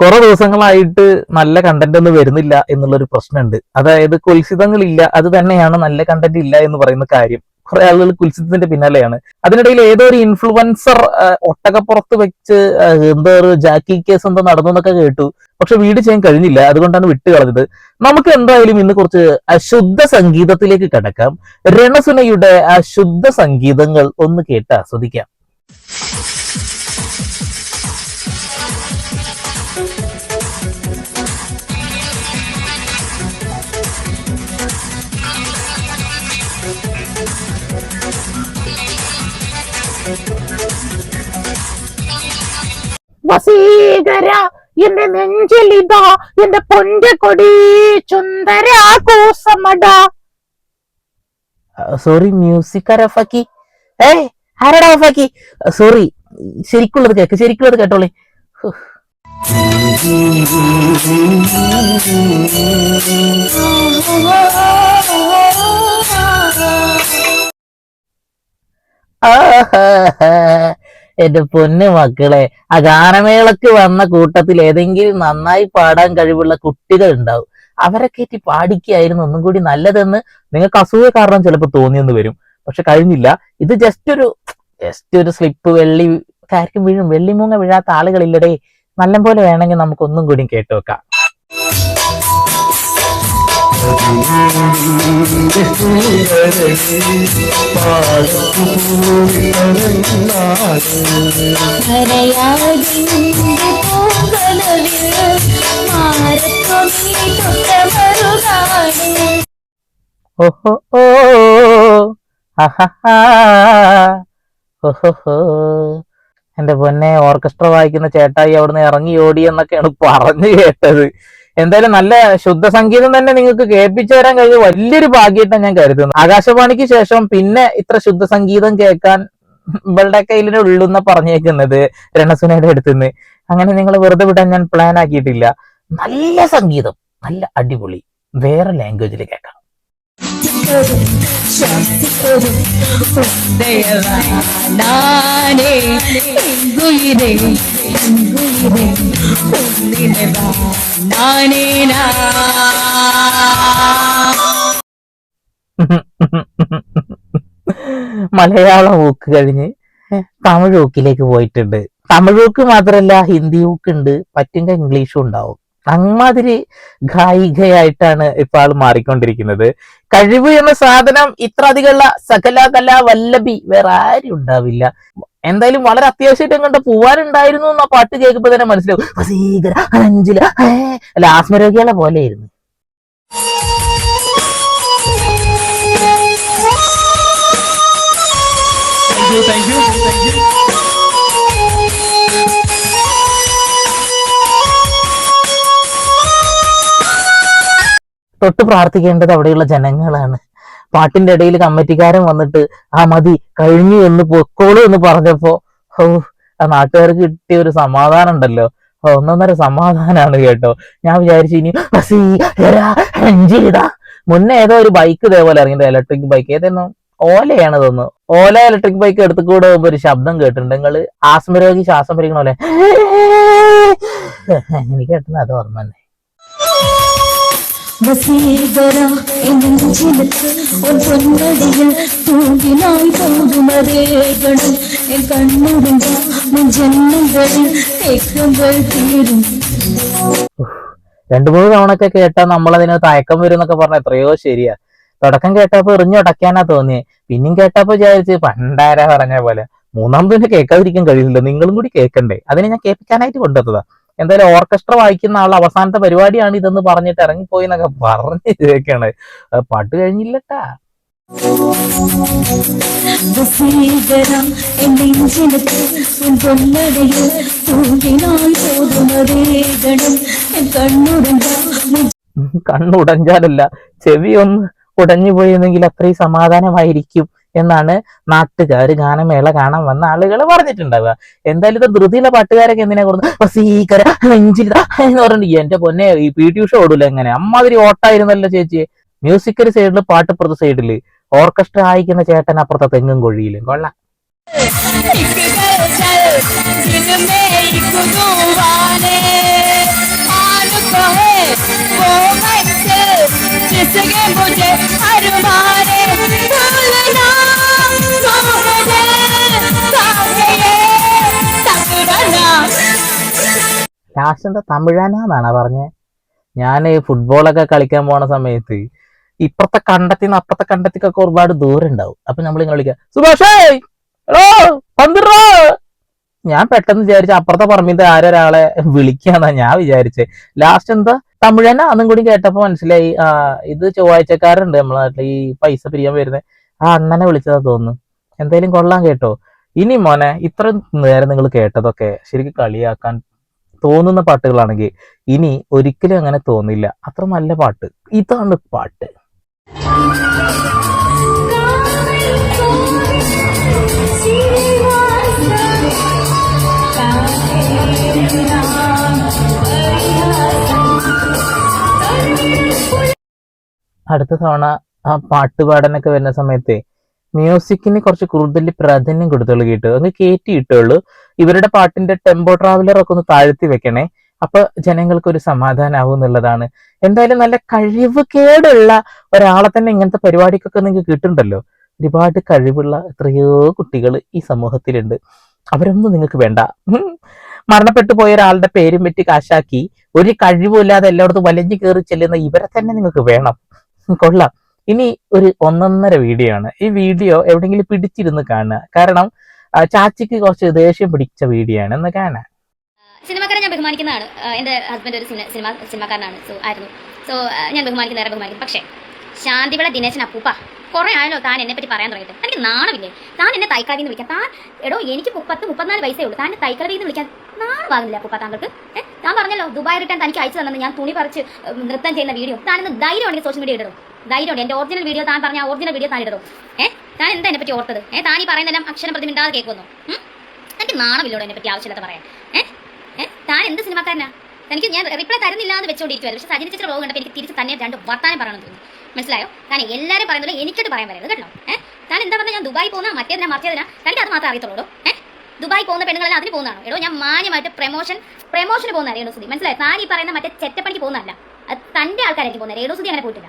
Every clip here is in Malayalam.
കുറെ ദിവസങ്ങളായിട്ട് നല്ല കണ്ടന്റ് ഒന്നും വരുന്നില്ല എന്നുള്ളൊരു പ്രശ്നമുണ്ട്. അതായത് കുൽസിതങ്ങളില്ല, അത് തന്നെയാണ് നല്ല കണ്ടന്റ് ഇല്ല എന്ന് പറയുന്ന കാര്യം. കുറെ ആളുകൾ കുൽസിതത്തിന്റെ പിന്നാലെയാണ്. അതിനിടയിൽ ഏതോ ഒരു ഇൻഫ്ലുവൻസർ ഒട്ടകപ്പുറത്ത് വെച്ച് എന്തോ ഒരു ജാക്കി കേസ് എന്തോ നടന്നു എന്നൊക്കെ കേട്ടു. പക്ഷെ വീട് ചെയ്യാൻ കഴിഞ്ഞില്ല, അതുകൊണ്ടാണ് വിട്ട് കളഞ്ഞത്. നമുക്ക് എന്തായാലും ഇന്ന് കുറച്ച് അശുദ്ധ സംഗീതത്തിലേക്ക് കടക്കാം. രണസുനയുടെ അശുദ്ധ സംഗീതങ്ങൾ ഒന്ന് കേട്ട് ആസ്വദിക്കാം. വസീകര എന്റെ നെഞ്ചിലിതാ എന്റെ പൊന്റെ കൊടി ചുന്ദര കൂസമട. Sorry music റഫാക്കി. ആരടാ റഫാക്കി? സോറി, ശരിക്കുള്ളത് കേട്ടോളെ. എന്റെ പൊന്നു മക്കളെ, ആ ഗാനമേളക്ക് വന്ന കൂട്ടത്തിൽ ഏതെങ്കിലും നന്നായി പാടാൻ കഴിവുള്ള കുട്ടികൾ ഉണ്ടാവും. അവരെ കയറ്റി പാടിക്കായിരുന്നു ഒന്നും കൂടി നല്ലതെന്ന് നിങ്ങൾക്ക് അസൂയ കാരണം ചിലപ്പോൾ തോന്നിയെന്ന് വരും. പക്ഷെ കഴിഞ്ഞില്ല. ഇത് ജസ്റ്റ് ഒരു സ്ലിപ്പ്. കാര്യം വീഴും. വെള്ളിമൂങ്ങ വീഴാത്ത ആളുകളില്ലടേ. നല്ലപോലെ വേണമെങ്കിൽ നമുക്ക് ഒന്നും കൂടി കേട്ടു വെക്കാം. ഓഹോ എന്റെ പൊന്നെ, ഓർക്കസ്ട്ര വായിക്കുന്ന ചേട്ടായി അവിടുന്ന് ഇറങ്ങി ഓടി എന്നൊക്കെയാണ് പറഞ്ഞു കേട്ടത്. എന്തായാലും നല്ല ശുദ്ധ സംഗീതം തന്നെ നിങ്ങൾക്ക് കേൾപ്പിച്ചു തരാൻ കഴിഞ്ഞ വലിയൊരു ഭാഗ്യമായിട്ടാണ് ഞാൻ കരുതുന്നു. ആകാശവാണിക്ക് ശേഷം പിന്നെ ഇത്ര ശുദ്ധ സംഗീതം കേൾക്കാൻ ഇവളുടെ കയ്യിലെ ഉള്ളൂന്ന പറഞ്ഞേക്കുന്നത് രണസുനയുടെ അടുത്തുനിന്ന്. അങ്ങനെ നിങ്ങൾ വെറുതെ വിടാൻ ഞാൻ പ്ലാൻ ആക്കിയിട്ടില്ല. നല്ല സംഗീതം, നല്ല അടിപൊളി, വേറെ ലാംഗ്വേജിൽ കേൾക്കാം. മലയാളം ഊക്ക് കഴിഞ്ഞ് തമിഴ് ഊക്കിലേക്ക് പോയിട്ടുണ്ട്. തമിഴ് ഊക്ക് മാത്രല്ല, ഹിന്ദി ഊക്ക് ഉണ്ട്, പറ്റുമെങ്കിൽ ഇംഗ്ലീഷും ഉണ്ടാവും. അമ്മാതിരി ഗായികയായിട്ടാണ് ഇപ്പൊ ആൾ മാറിക്കൊണ്ടിരിക്കുന്നത്. കഴിവ് എന്ന സാധനം ഇത്ര അധികമുള്ള സകല കലാ വല്ലഭി വേറെ ആരും ഉണ്ടാവില്ല. എന്തായാലും വളരെ അത്യാവശ്യമായിട്ട് കണ്ട പോവാനുണ്ടായിരുന്നു എന്ന പാട്ട് കേൾക്കുമ്പോ തന്നെ മനസ്സിലാവും. അല്ല, ആസ്മരോഗികളെ പോലെയായിരുന്നു. Thank you. തൊട്ട് പ്രാർത്ഥിക്കേണ്ടത് അവിടെയുള്ള ജനങ്ങളാണ്. പാട്ടിന്റെ ഇടയിൽ കമ്മിറ്റിക്കാരൻ വന്നിട്ട് ആ മതി കഴിഞ്ഞു എന്ന് പൊക്കോളൂ എന്ന് പറഞ്ഞപ്പോ ആ നാട്ടുകാർക്ക് കിട്ടിയ ഒരു സമാധാനം ഉണ്ടല്ലോ, ഒന്നൊന്നര സമാധാനാണ് കേട്ടോ. ഞാൻ വിചാരിച്ചു ഇനി മുന്നേ ഏതോ ഒരു ബൈക്ക് ഇതേപോലെ ഇറങ്ങിയിട്ട്, ഇലക്ട്രിക് ബൈക്ക് ഏതായിരുന്നു, ഓലയാണ് തോന്നുന്നു. ഓല ഇലക്ട്രിക് ബൈക്ക് എടുത്തു കൂടെ പോകുമ്പോ ഒരു ശബ്ദം കേട്ടിട്ടുണ്ട്. നിങ്ങള് ആസ്മരോഗി ശ്വാസം വലിക്കണ പോലെ എനിക്ക് കേട്ടത് അത് ഓർമ്മ തന്നെ. വസീകര നെഞ്ചിലത്ത് ഒരു പൊന്നടിയിൽ തൂങ്ങിനായി പോകുമതേകണം എൻ കണ്ണുറിന്റെ ജന്മങ്ങളിൽ തേക്കുമ്പോൾ തീരും. 2-3 തവണയൊക്കെ കേട്ടാൽ നമ്മളതിന് തയക്കം വരും എന്നൊക്കെ പറഞ്ഞ എത്രയോ ശരിയാ. തുടക്കം കേട്ടപ്പോ എറിഞ്ഞുടക്കാനാ തോന്നിയേ. പിന്നെയും കേട്ടപ്പോ വിചാരിച്ച് പണ്ടാരാ പറഞ്ഞ പോലെ. മൂന്നാമതിന് കേൾക്കാതിരിക്കാൻ കഴിയില്ല, നിങ്ങളും കൂടി കേൾക്കണ്ടേ. അതിനെ ഞാൻ കേൾപ്പിക്കാനായിട്ട് കൊണ്ടുവന്നതാ. എന്തായാലും ഓർക്കസ്ട്ര വായിക്കുന്ന ആൾ അവസാനത്തെ പരിപാടിയാണ് ഇതെന്ന് പറഞ്ഞിട്ട് ഇറങ്ങിപ്പോയി എന്നൊക്കെ പറഞ്ഞ് കേൾക്കാണ്. പാട്ട് കഴിഞ്ഞില്ലട്ടാ. കണ്ണുടഞ്ഞാലല്ല, ചെവി ഒന്ന് ഉടഞ്ഞു പോയിരുന്നെങ്കിൽ അത്രയും സമാധാനമായിരിക്കും എന്നാണ് നാട്ടുകാർ ഗാനമേള കാണാൻ വന്ന ആളുകൾ പറഞ്ഞിട്ടുണ്ടാവുക. എന്തായാലും ഇത് ധൃതിയുള്ള പാട്ടുകാരൊക്കെ എന്തിനാ കൊടുത്ത് വസീകര നെഞ്ചിൽ എന്ന് പറഞ്ഞിട്ട് എന്റെ പൊന്നെ ഈ PT ഉഷ ഓടൂല. എങ്ങനെ അമ്മാതിരി ഓട്ടായിരുന്നല്ലോ ചേച്ചി. മ്യൂസിക്കൽ സൈഡില്, പാട്ടുപുറത്ത് സൈഡില്, ഓർക്കസ്ട്ര വായിക്കുന്ന ചേട്ടൻ അപ്പുറത്തെ തെങ്ങും കൊഴിയിലും. കൊള്ളാം. ദിൽ में एक तूफान है जिसके मुझे हर मारे भूलना मोहने काहे तकड़ना ലാസ്റ്റ് എന്താ തമിഴാനാന്നാണ് പറഞ്ഞേ. ഞാൻ ഫുട്ബോളൊക്കെ കളിക്കാൻ പോണ സമയത്ത് ഇപ്പുറത്തെ കണ്ടത്തിന്ന് അപ്പുറത്തെ കണ്ടത്തിക്കൊക്കെ ഒരുപാട് ദൂരം ഉണ്ടാവും. അപ്പൊ നമ്മളിങ്ങനെ വിളിക്കാം, സുഭാഷേ എടോ പന്തിറോ. ഞാൻ പെട്ടെന്ന് വിചാരിച്ച അപ്പുറത്തെ പറമ്പിന്റെ ആരൊരാളെ വിളിക്കാന്നാ ഞാൻ വിചാരിച്ചേ. ലാസ്റ്റ് എന്താ തമിഴന അന്നും കൂടി കേട്ടപ്പോ മനസ്സിലായി, ഇത് ചൊവ്വാഴ്ചക്കാരുണ്ട് നമ്മളെ നാട്ടിൽ ഈ പൈസ പിരിയാൻ വരുന്നത്, ആ അണ്ണനെ വിളിച്ചതാ തോന്നുന്നു. എന്തായാലും കൊള്ളാൻ കേട്ടോ. ഇനി മോനെ ഇത്ര നേരം നിങ്ങൾ കേട്ടതൊക്കെ ശരിക്കും കളിയാക്കാൻ തോന്നുന്ന പാട്ടുകളാണെങ്കിൽ ഇനി ഒരിക്കലും അങ്ങനെ തോന്നില്ല. അത്ര നല്ല പാട്ട്. ഇതാണ് പാട്ട്. അടുത്ത തവണ ആ പാട്ട് പാടാനൊക്കെ വരുന്ന സമയത്ത് മ്യൂസിക്കിന് കുറച്ച് കൂടുതൽ പ്രാധാന്യം കൊടുത്തുള്ളൂ കേട്ടോ. അങ്ങ് കയറ്റി ഇട്ടുള്ളൂ. ഇവരുടെ പാട്ടിന്റെ ടെമ്പോ ട്രാവലർ ഒക്കെ ഒന്ന് താഴ്ത്തി വെക്കണേ. അപ്പൊ ജനങ്ങൾക്ക് ഒരു സമാധാനാവും എന്നുള്ളതാണ്. എന്തായാലും നല്ല കഴിവ് കേടുള്ള ഒരാളെ തന്നെ ഇങ്ങനത്തെ പരിപാടിക്കൊക്കെ നിങ്ങൾക്ക് കിട്ടുന്നുണ്ടല്ലോ. ഒരുപാട് കഴിവുള്ള എത്രയോ കുട്ടികൾ ഈ സമൂഹത്തിലുണ്ട്. അവരൊന്നും നിങ്ങൾക്ക് വേണ്ട. മരണപ്പെട്ടു പോയ ഒരാളുടെ പേരും വെറ്റി കാശാക്കി ഒരു കഴിവുമില്ലാതെ എല്ലായിടത്തും വലിഞ്ഞു കയറി ചെല്ലുന്ന ഇവരെ തന്നെ നിങ്ങൾക്ക് വേണം. കൊള്ളാം. ഇനി ഒരു 1.5 വീഡിയോ ആണ്. ഈ വീഡിയോ എവിടെയെങ്കിലും പിടിച്ചിരുന്ന് കാണുക. കാരണം ചാച്ചിക്ക് കുറച്ച് ദേഷ്യം പിടിച്ച വീഡിയോ ആണ്. എന്ന് കാണാൻ. സിനിമക്കാരെ ഞാൻ ബഹുമാനിക്കുന്നതാണ്. എൻ്റെ ഹസ്ബൻഡ് ഒരു സിനിമാക്കാരനാണ്. സോ ഞാൻ ബഹുമാനിക്കും. പക്ഷേ ശാന്തിവിള ദിനേശൻ അപ്പൂപ്പ കുറേ ആയല്ലോ താൻ എന്നെ പറ്റി പറയാൻ തുടങ്ങിയിട്ട്. എനിക്ക് നാണമില്ലേ? താൻ എന്നെ തൈക്കാടി എന്ന് വിളിക്കാം. താൻ എടോ എനിക്ക് 34 വയസ്സേ ഉള്ളൂ. താൻ തൈക്കാടി എന്ന് വിളിക്കാൻ നാണമാകുന്നില്ല അപ്പൂപ്പ താങ്കൾക്ക്? താൻ പറഞ്ഞല്ലോ ദുബായ് റിട്ടേൺ തനിക്ക് അയച്ചു തന്നത് ഞാൻ തുണി പറിച്ച് നൃത്തം ചെയ്യുന്ന വീഡിയോ. താനിന്ന് ധൈര്യമാണെങ്കിൽ സോഷ്യൽ മീഡിയ ഇടോ. ധൈര്യമുണ്ട്. എൻ്റെ ഒറിജിനൽ വീഡിയോ താൻ പറഞ്ഞ ഒറിജിനൽ വീഡിയോ താൻ ഇടോ. താൻ എന്താ എന്നെ പറ്റി ഓർത്തത്? താൻ ഈ പറയുന്നതെല്ലാം അക്ഷരം പ്രതി മിണ്ടാതെ കേൾക്കുന്നു. എനിക്ക് നാണമില്ലോടോ എന്നെ പറ്റി ആവശ്യമില്ലാത്ത പറയാൻ. താൻ എന്ത് സിനിമാക്കാരനാ? എനിക്ക് ഞാൻ റിപ്ലൈ തരുന്നില്ല എന്ന് വെച്ചുകൊണ്ടിരിക്കുവായിരുന്നു. പക്ഷേ സജിനി ചേച്ചിയുടെ വ്ലോഗ് കണ്ടപ്പോൾ എനിക്ക് തിരിച്ച് തന്നെ 2 വർത്താനം പറയണം തോന്നി. മനസ്സിലായോ? താൻ എല്ലാവരും പറയുന്നത് എനിക്കിട്ട് പറയാൻ പറയരുത് കേട്ടോ. താൻ എന്താ പറഞ്ഞാൽ ഞാൻ ദുബായി പോകുന്ന മറ്റേതിനാ മറിച്ചതിനാ? തനിക്ക് അത് മാത്രമേ അറിയത്തുള്ളൂ. ദുബായി പോകുന്ന പെണ്ണുങ്ങളെല്ലാം അതിന് പോകുന്നതാണോ? എടോ ഞാൻ മാന്യമായിട്ട് പ്രമോഷന് പോകുന്ന രേണുസുതി. മനസ്സിലായോ? താൻ ഈ പറയുന്ന മറ്റേ ചെറ്റപ്പണിക്ക് പോകുന്നതല്ല. അത് തൻ്റെ ആൾക്കാരായിരിക്കും പോകുന്നത്. രേണുസുതി അങ്ങനെ പോയിട്ടില്ല.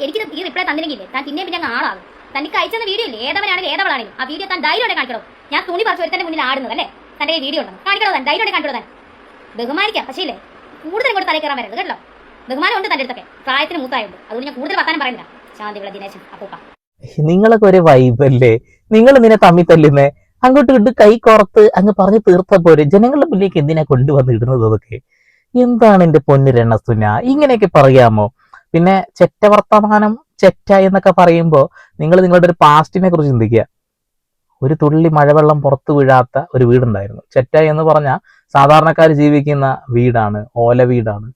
എനിക്കിത് ഈ റിപ്ലൈ തന്നില്ലെങ്കിലേ താൻ പിന്നെ അങ്ങ് ആളാകും. തനിക്ക് അയച്ചെന്ന വീഡിയോ ഇല്ലേ, ഏതവനാണെങ്കിലും ഏതവളാണെങ്കിലും ആ വീഡിയോ താൻ ധൈര്യമായിട്ട് കാണിക്കണോ. ഞാൻ തുണി പറിച്ച് ഒരുത്തൻ്റെ മുന്നിൽ ആടുന്നത് അല്ലേ? തൻ്റെ വീഡിയോ ഉണ്ടോ? കാണിക്കണോ? താൻ ധൈര്യമായിട്ട് കാണിക്കണോ? താൻ ബഹുമാനിക്കാം. പക്ഷേ ഇല്ലേ കൂടുതൽ ഇങ്ങോട്ട് തലയിൽ കയറാൻ വരരുത് കേട്ടോ. ബഹുമാനം ഉണ്ട് തൻ്റെ അടുത്തൊക്കെ, പ്രായത്തിന് മൂത്തായുണ്ട്. അതുകൊണ്ട് ഞാൻ കൂടുതൽ വർത്താനം പറയുന്നില്ല. ശാന്തിവിള ദിനേശൻ അപ്പൂപ്പ. നിങ്ങളൊക്കെ ഒരു വൈബല്ലേ? നിങ്ങൾ നിന്നെ തമ്മിൽ തല്ലുന്നേ? അങ്ങോട്ട് ഇട്ട് കൈ കുറത്ത് അങ്ങ് പറഞ്ഞു തീർത്ത പോരെ. ജനങ്ങളുടെ മുന്നിലേക്ക് എന്തിനാ കൊണ്ടുവന്ന് ഇടുന്നത്? അതൊക്കെ എന്താണ് എന്റെ പൊന്നു രണസുന? ഇങ്ങനെയൊക്കെ പറയാമോ? പിന്നെ ചെറ്റ വർത്തമാനം ചെറ്റ എന്നൊക്കെ പറയുമ്പോ നിങ്ങൾ നിങ്ങളുടെ ഒരു പാസ്റ്റിനെ കുറിച്ച് ചിന്തിക്കുക. ഒരു തുള്ളി മഴവെള്ളം പുറത്തു വീഴാത്ത ഒരു വീടുണ്ടായിരുന്നു. ചെറ്റ എന്ന് പറഞ്ഞാൽ സാധാരണക്കാർ ജീവിക്കുന്ന വീടാണ്, ഓല വീടാണ്.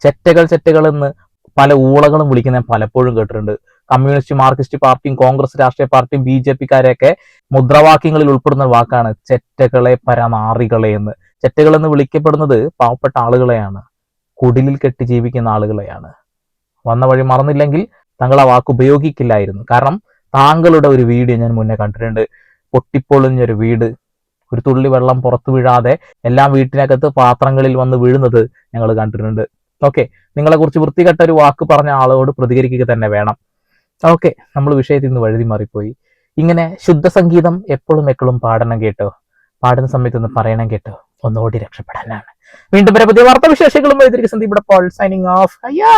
ചെറ്റകൾ എന്ന് പല ഊളകളും വിളിക്കുന്ന പലപ്പോഴും കേട്ടിട്ടുണ്ട്. കമ്മ്യൂണിസ്റ്റ് മാർക്സിസ്റ്റ് പാർട്ടിയും കോൺഗ്രസ് രാഷ്ട്രീയ പാർട്ടിയും BJP-ക്കാരെയൊക്കെ മുദ്രാവാക്യങ്ങളിൽ ഉൾപ്പെടുന്ന വാക്കാണ് ചെറ്റകളെ പരനാറികളെ എന്ന്. ചെറ്റകൾ എന്ന് വിളിക്കപ്പെടുന്നത് പാവപ്പെട്ട ആളുകളെയാണ്, കുടിലിൽ കെട്ടി ജീവിക്കുന്ന ആളുകളെയാണ്. വന്ന വഴി മറന്നില്ലെങ്കിൽ താങ്കൾ ആ വാക്ക് ഉപയോഗിക്കില്ലായിരുന്നു. കാരണം താങ്കളുടെ ഒരു വീഡിയോ ഞാൻ മുന്നേ കണ്ടിട്ടുണ്ട്. പൊട്ടിപ്പൊളിഞ്ഞൊരു വീട്, ഒരു തുള്ളി വെള്ളം പുറത്തു വീഴാതെ എല്ലാം വീട്ടിനകത്ത് പാത്രങ്ങളിൽ വന്ന് വീഴുന്നത് ഞങ്ങൾ കണ്ടിട്ടുണ്ട്. ഓക്കെ, നിങ്ങളെ കുറിച്ച് വൃത്തികെട്ട ഒരു വാക്ക് പറഞ്ഞ ആളോട് പ്രതികരിക്കുക തന്നെ വേണം. ഓക്കെ, നമ്മൾ വിഷയത്തിൽ നിന്ന് വഴുതി മാറിപ്പോയി. ഇങ്ങനെ ശുദ്ധ സംഗീതം എപ്പോഴും പാടണം കേട്ടോ. പാടുന്ന സമയത്ത് ഒന്ന് പറയണം കേട്ടോ. ഒന്നുകൂടി രക്ഷപ്പെടാനാണ്. വീണ്ടും വരെ പുതിയ വാർത്താവിശേഷങ്ങളും സന്ദീപ് ഇവിടെ സൈനിങ് ഓഫ്. അയ്യോ.